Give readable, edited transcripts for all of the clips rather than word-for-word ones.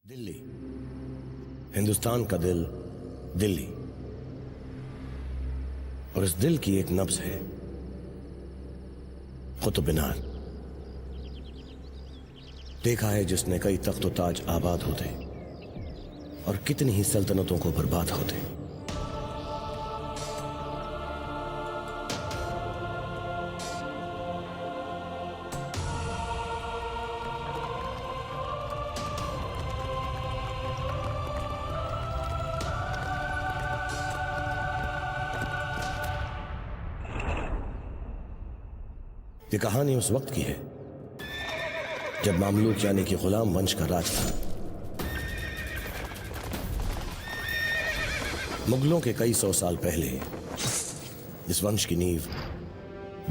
दिल्ली, हिंदुस्तान का दिल दिल्ली, और इस दिल की एक नब्ज है कुतुब मीनार। देखा है जिसने कई तख्त ताज आबाद होते और कितनी ही सल्तनतों को बर्बाद होते। ये कहानी उस वक्त की है जब मामलूक यानी कि गुलाम वंश का राज था। मुगलों के कई सौ साल पहले इस वंश की नींव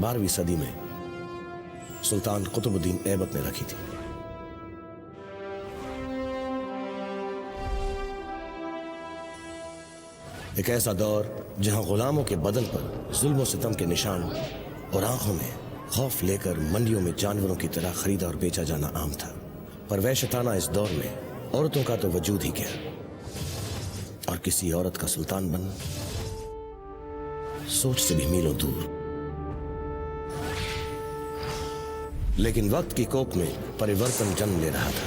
12वीं सदी में सुल्तान कुतुबुद्दीन ऐबक ने रखी थी। एक ऐसा दौर जहां गुलामों के बदन पर जुल्म और सितम के निशान और आंखों में खौफ लेकर मंडियों में जानवरों की तरह खरीदा और बेचा जाना आम था। पर वहशताना इस दौर में औरतों का तो वजूद ही क्या, और किसी औरत का सुल्तान बनना सोच से भी मीलों दूर। लेकिन वक्त की कोख में परिवर्तन जन्म ले रहा था,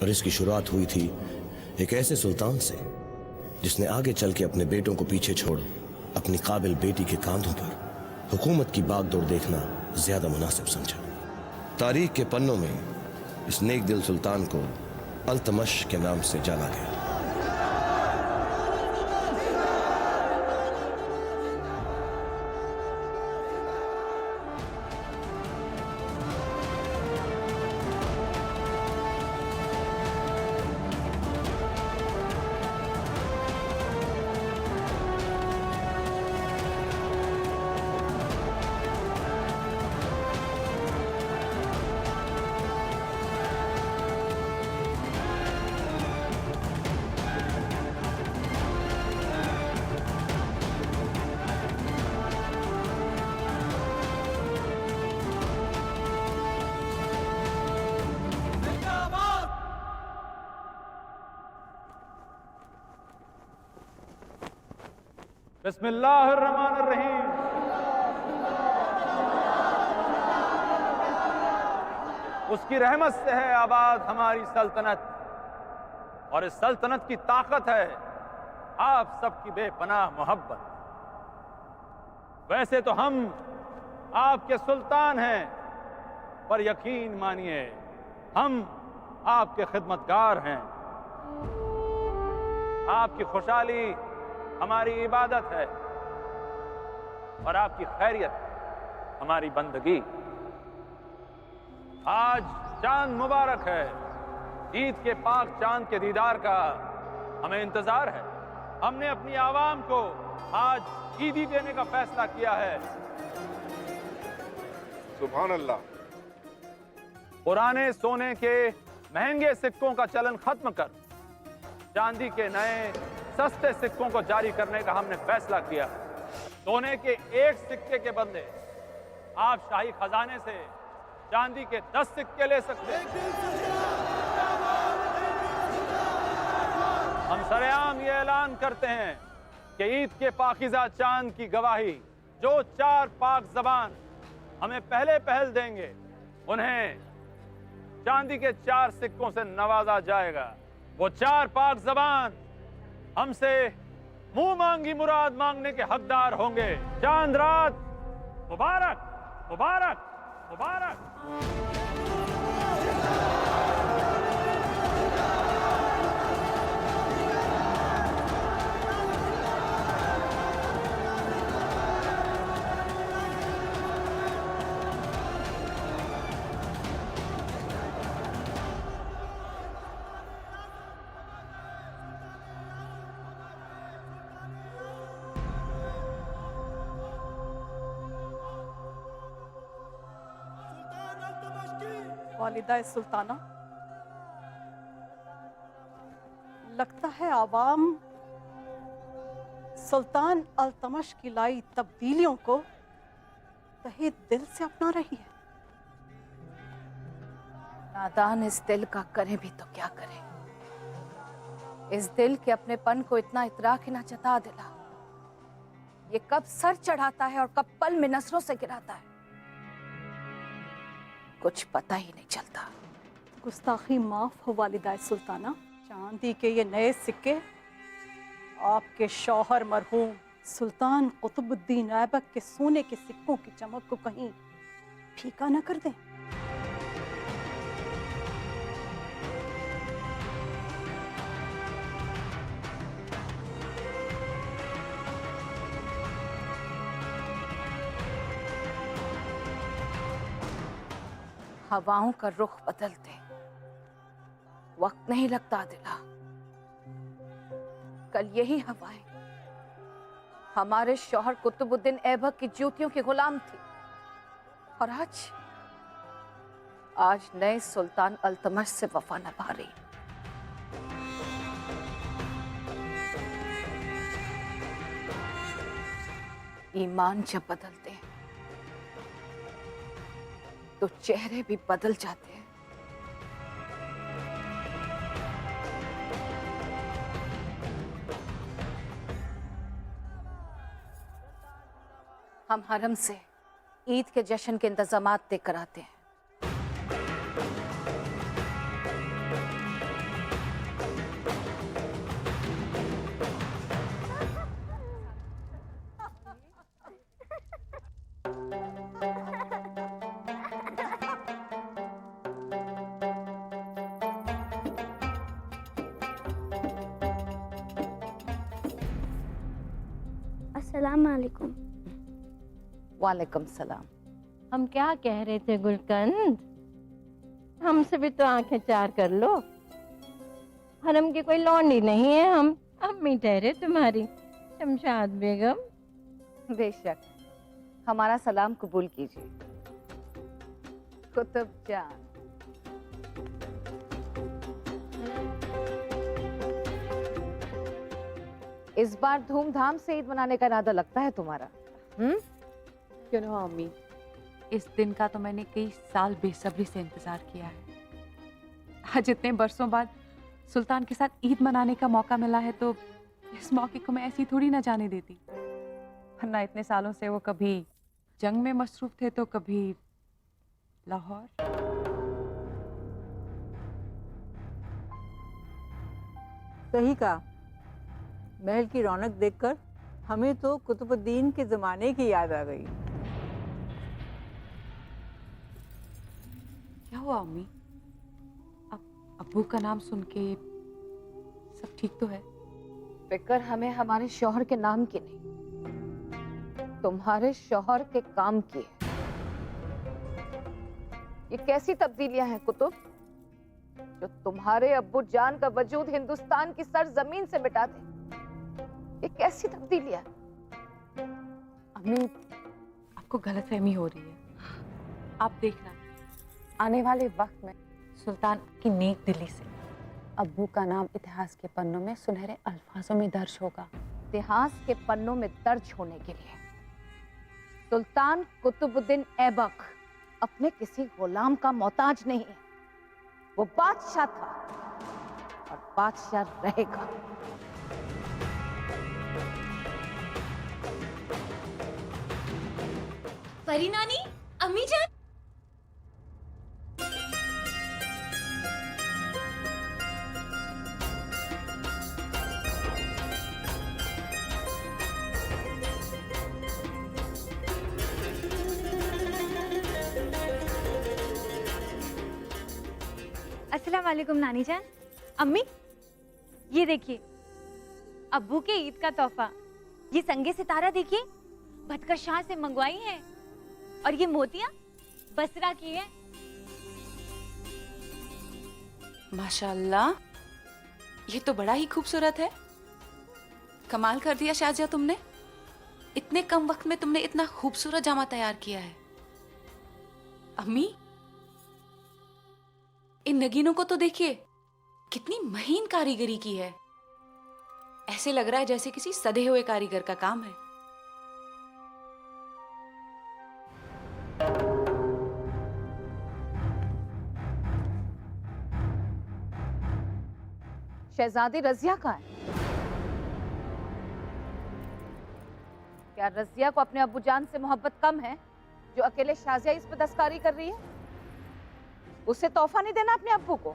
और इसकी शुरुआत हुई थी एक ऐसे सुल्तान से जिसने आगे चल के अपने बेटों को पीछे छोड़ अपनी काबिल बेटी के कांधों पर हुकूमत की बागडोर देखना ज्यादा मुनासिब समझा। तारीख के पन्नों में इस नेक दिल सुल्तान को अल्तमश के नाम से जाना गया। बिस्मिल्लाहिर्रहमानिर्रहीम। उसकी रहमत से है आबाद हमारी सल्तनत, और इस सल्तनत की ताकत है आप सबकी बेपनाह मोहब्बत। वैसे तो हम आपके सुल्तान हैं, पर यकीन मानिए हम आपके खिदमतगार हैं। आपकी खुशहाली हमारी इबादत है और आपकी खैरियत हमारी बंदगी। आज चांद मुबारक है, ईद के पाक चांद के दीदार का हमें इंतजार है। हमने अपनी आवाम को आज ईदी देने का फैसला किया है। सुभान अल्लाह। पुराने सोने के महंगे सिक्कों का चलन खत्म कर चांदी के नए सस्ते सिक्कों को जारी करने का हमने फैसला किया। सोने के एक सिक्के के बदले आप शाही खजाने से चांदी के 10 सिक्के ले सकते हैं। हम सरेआम ये ऐलान करते हैं कि ईद के पाकीज़ा चांद की गवाही जो 4 पाक ज़बान हमें पहले पहल देंगे, उन्हें चांदी के 4 सिक्कों से नवाजा जाएगा। वो 4 पाक ज़बान हमसे मुंह मांगी मुराद मांगने के हकदार होंगे। चांद रात मुबारक मुबारक मुबारक। वालिदा सुल्ताना, लगता है आवाम सुल्तान अल्तमश की लाई तब्दीलियों को तहे दिल से अपना रही है। नादान इस दिल का करें भी तो क्या करें। इस दिल के अपनेपन को इतना इतरा के ना जता दिला। ये कब सर चढ़ाता है और कब पल में नजरों से गिराता है, कुछ पता ही नहीं चलता। गुस्ताखी माफ हो वालिदा सुल्ताना। चांदी के ये नए सिक्के आपके शौहर मरहूम सुल्तान कुतुबुद्दीन ऐबक के सोने के सिक्कों की चमक को कहीं फीका न कर दें। हवाओं का रुख बदलते वक्त नहीं लगता दिला। कल यही हवाएं हमारे शौहर कुतुबुद्दीन ऐबक की जूतियों की गुलाम थी, और आज नए सुल्तान अल्तमश से वफा निभा रही। ईमान जब बदलते हैं तो चेहरे भी बदल जाते हैं। हम हरम से ईद के जश्न के इंतजामात तय कराते हैं। अस्सलाम वालेकुम। वालेकुम सलाम। हम क्या कह रहे थे गुलकंद, हमसे भी तो आंखें चार कर लो। हरम की कोई लौंडी नहीं है हम, अम्मी ठहरे तुम्हारी शमशाद बेगम। बेशक, हमारा सलाम कबूल कीजिए। कुतुब जान, इस बार धूमधाम से ईद मनाने का इरादा लगता है तुम्हारा। क्यों ना अम्मी, इस दिन का तो मैंने कई साल बेसब्री से इंतजार किया है। आज इतने बरसों बाद सुल्तान के साथ ईद मनाने का मौका मिला है, तो इस मौके को मैं ऐसी थोड़ी ना जाने देती। वरना इतने सालों से वो कभी जंग में मसरूफ थे तो कभी लाहौर। सही कहा। महल की रौनक देखकर हमें तो कुतुबुद्दीन के जमाने की याद आ गई। क्या हुआ अम्मी? अब्बू का नाम सुन के सब ठीक तो है? फिक्र हमें हमारे शौहर के नाम की नहीं, तुम्हारे शौहर के काम की है। ये कैसी तब्दीलियां हैं कुतुब, जो तुम्हारे अब्बू जान का वजूद हिंदुस्तान की सरजमीन से मिटा दे? ये कैसी तब्दीलियां? अम्मी, आपको गलतफहमी हो रही है। आप देखना, आने वाले वक्त में सुल्तान की नेक दिली से अब्बू का नाम इतिहास के पन्नों में सुनहरे अल्फाजों में दर्ज होगा। इतिहास के पन्नों में दर्ज होने के लिए सुल्तान कुतुबुद्दीन ऐबक अपने किसी गुलाम का मोहताज नहीं है। वो बादशाह था और बादशाह रहेगा। परी नानी, अम्मी जान। अस्सलाम वालेकुम नानी जान। अम्मी, ये देखिए अब्बू के ईद का तोहफा। ये संगे सितारा देखिए, भटका शाह से मंगवाई है, और ये मोतियां बसरा की है। माशाल्लाह, ये तो बड़ा ही खूबसूरत है। कमाल कर दिया शाहजिया तुमने। इतने कम वक्त में तुमने इतना खूबसूरत जामा तैयार किया है। अम्मी, इन नगीनों को तो देखिए, कितनी महीन कारीगरी की है। ऐसे लग रहा है जैसे किसी सधे हुए कारीगर का काम है। शहजादी रजिया कहाँ है? क्या रजिया को अपने अब्बूजान से मोहब्बत कम है जो अकेले शाजिया इस पर दस्तकारी कर रही है? उसे तोहफा नहीं देना अपने अब्बू को?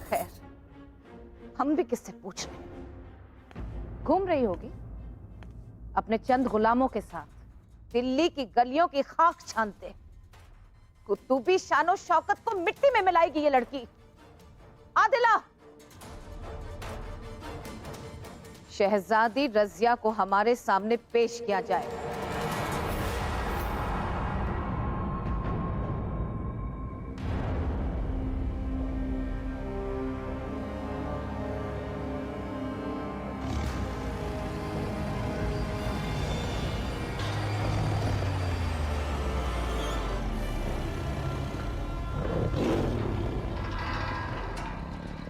खैर, हम भी किससे पूछ रहे हैं? घूम रही होगी अपने चंद गुलामों के साथ दिल्ली की गलियों की खाक छानते। कुतुबी शानो शौकत को मिट्टी में मिलाएगी ये लड़की। आदिला, शहजादी रजिया को हमारे सामने पेश किया जाए।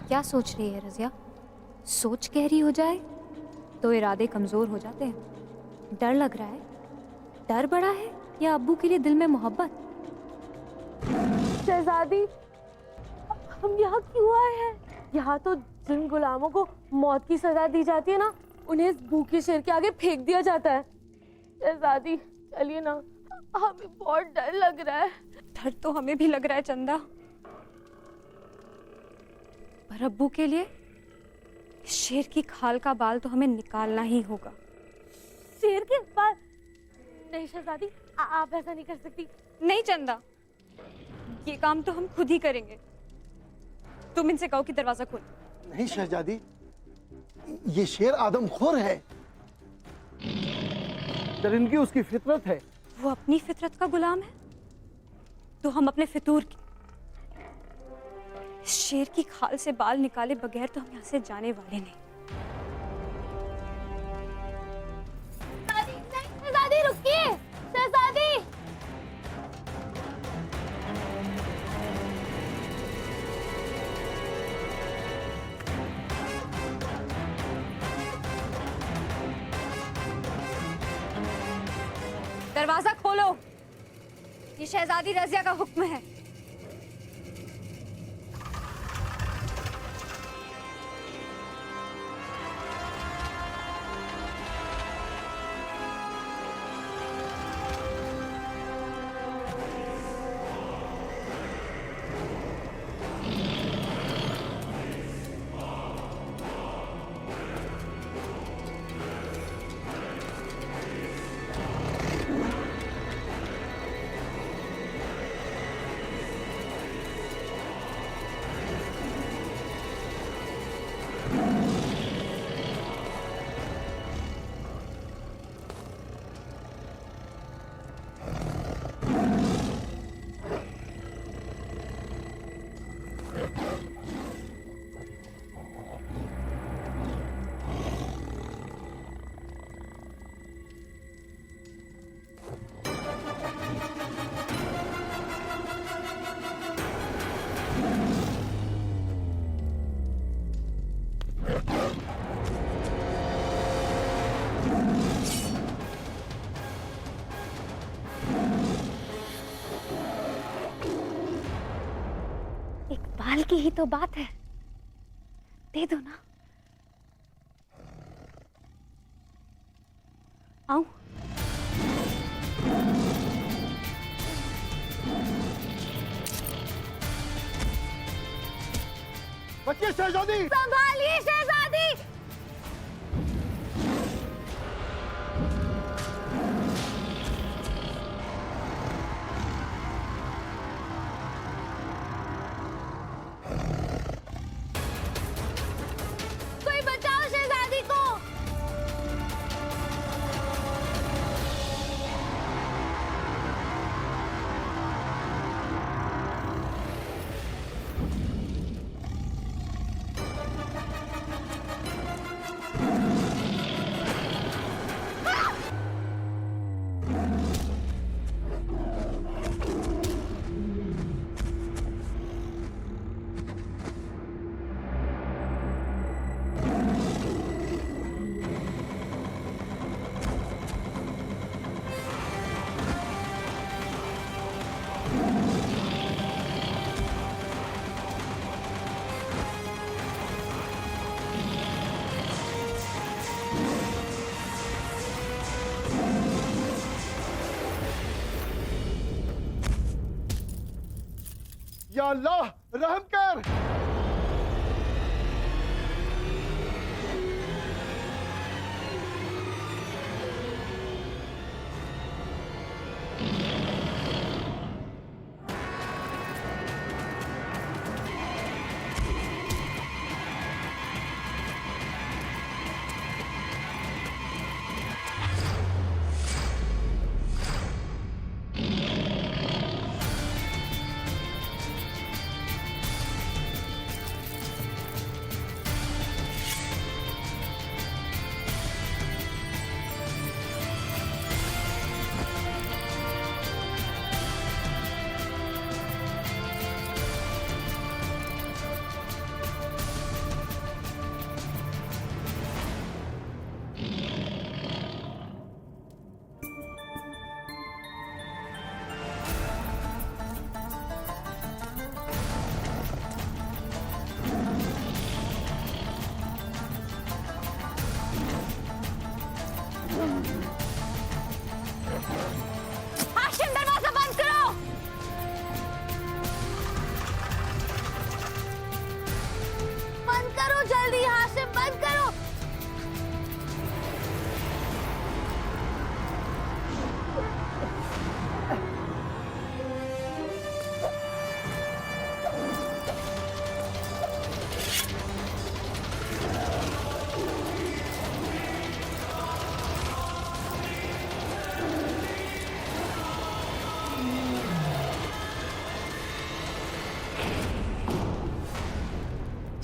क्या सोच रही है रजिया? सोच गहरी हो जाए तो इरादे कमजोर हो जाते हैं। डर लग रहा है? डर बड़ा है या अब्बू के लिए दिल में मोहब्बत? शहजादी, हम यहाँ क्यों आए हैं? यहाँ तो जिन गुलामों को मौत की सजा दी जाती है ना, उन्हें इस भूखे शेर के आगे फेंक दिया जाता है। शहजादी चलिए ना, हमें बहुत डर लग रहा है। डर तो हमें भी लग रहा है चंदा, पर अब्बू के लिए शेर की खाल का बाल तो हमें निकालना ही होगा। शेर के बाल? नहीं शहजादी, आप ऐसा नहीं कर सकती। नहीं चंदा, ये काम तो हम खुद ही करेंगे। तुम इनसे कहो कि दरवाजा खोल। नहीं शहजादी, ये शेर आदमखोर है। दरिंदगी उसकी फितरत है। वो अपनी फितरत का गुलाम है तो हम अपने फितूर की। शेर की खाल से बाल निकाले बगैर तो हम यहाँ से जाने वाले नहीं। शहजादी रुकिए, शहजादी। दरवाजा खोलो, ये शहजादी रजिया का हुक्म है। बाल की ही तो बात है, दे दो ना। आओ। बच्चे शहजादी, संभालिए शहजादी। कोई बचाओ शहजादी को। या अल्लाह रहम कर। हाशिम दरवाजा बंद करो। बंद करो जल्दी, हाशिम बंद करो।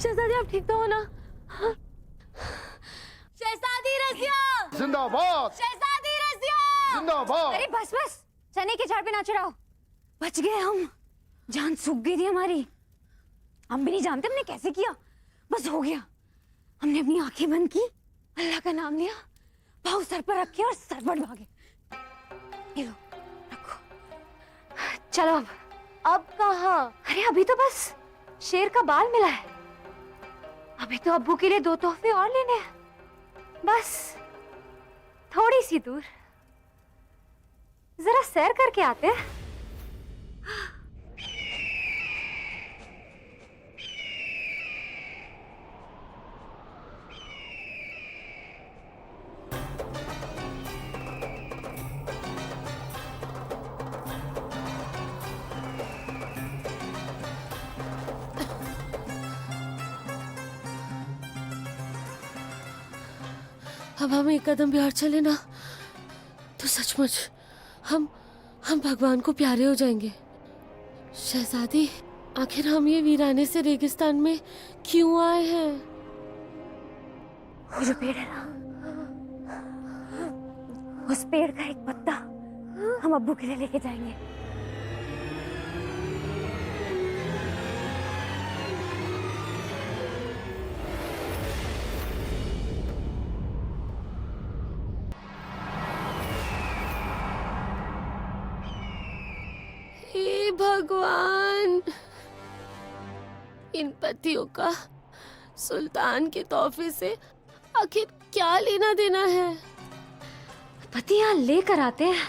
शहजादी आप ठीक तो हो ना? शहजादी रज़िया, जिंदाबाद शहजादी रज़िया। जिंदाबाद। अरे बस बस, चने के झाड़ पे ना चढ़ाओ। बच गए हम, जान सूख गई थी हमारी। हम भी नहीं जानते हमने कैसे किया, बस हो गया। हमने अपनी आंखें बंद की, अल्लाह का नाम लिया, पाँव सर पर रखे और सरपट भागे। ये लो रखो। चलो अब कहाँ? अरे अभी तो बस शेर का बाल मिला है। अभी तो अब्बू के लिए 2 तोहफे और लेने हैं। बस थोड़ी सी दूर जरा सैर करके आते हैं। अब हम एक कदम भी और चले ना तो सचमुच हम भगवान को प्यारे हो जाएंगे। शहजादी, आखिर हम ये वीराने से रेगिस्तान में क्यों आए हैं? वो जो पेड़ है ना, उस पेड़ का एक पत्ता हम अब्बू के लिए लेके जाएंगे। हे भगवान, इन पतियों का सुल्तान के तोहफे से आखिर क्या लेना देना है? पति यहाँ लेकर आते हैं,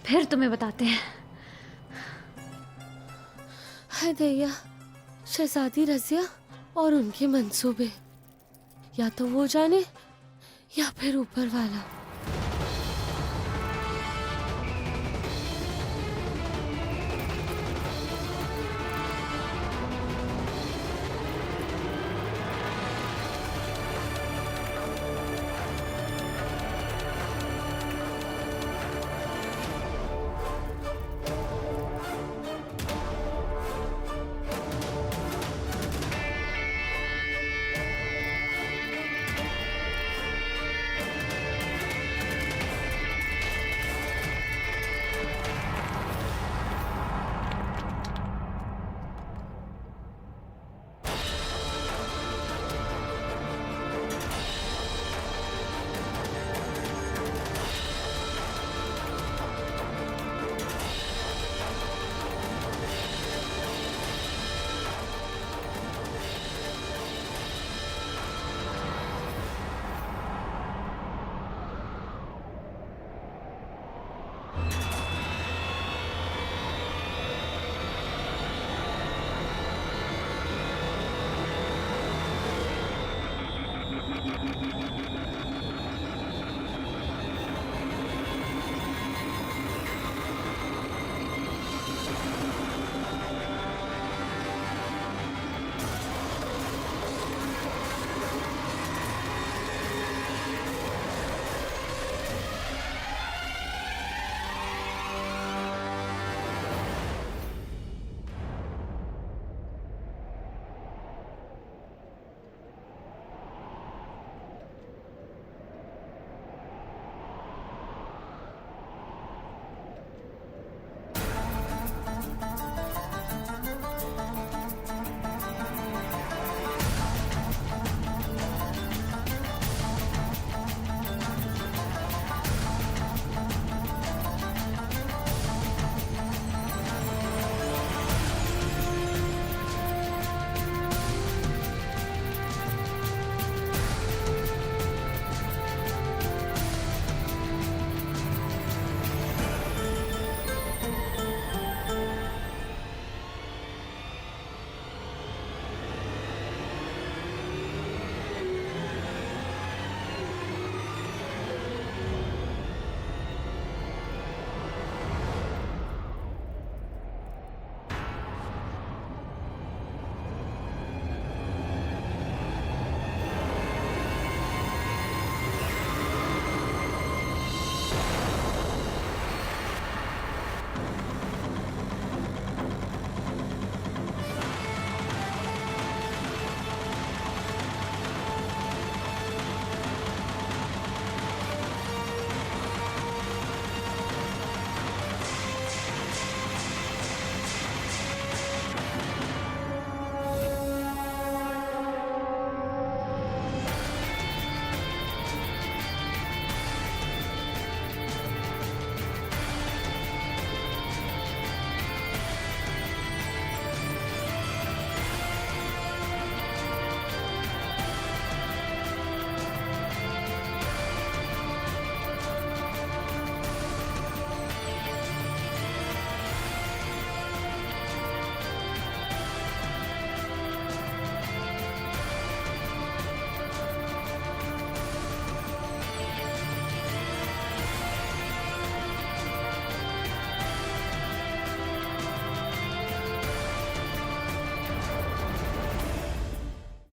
फिर तुम्हें बताते हैं। हाय दैया, शहजादी रज़िया और उनके मंसूबे, या तो वो जाने या फिर ऊपर वाला।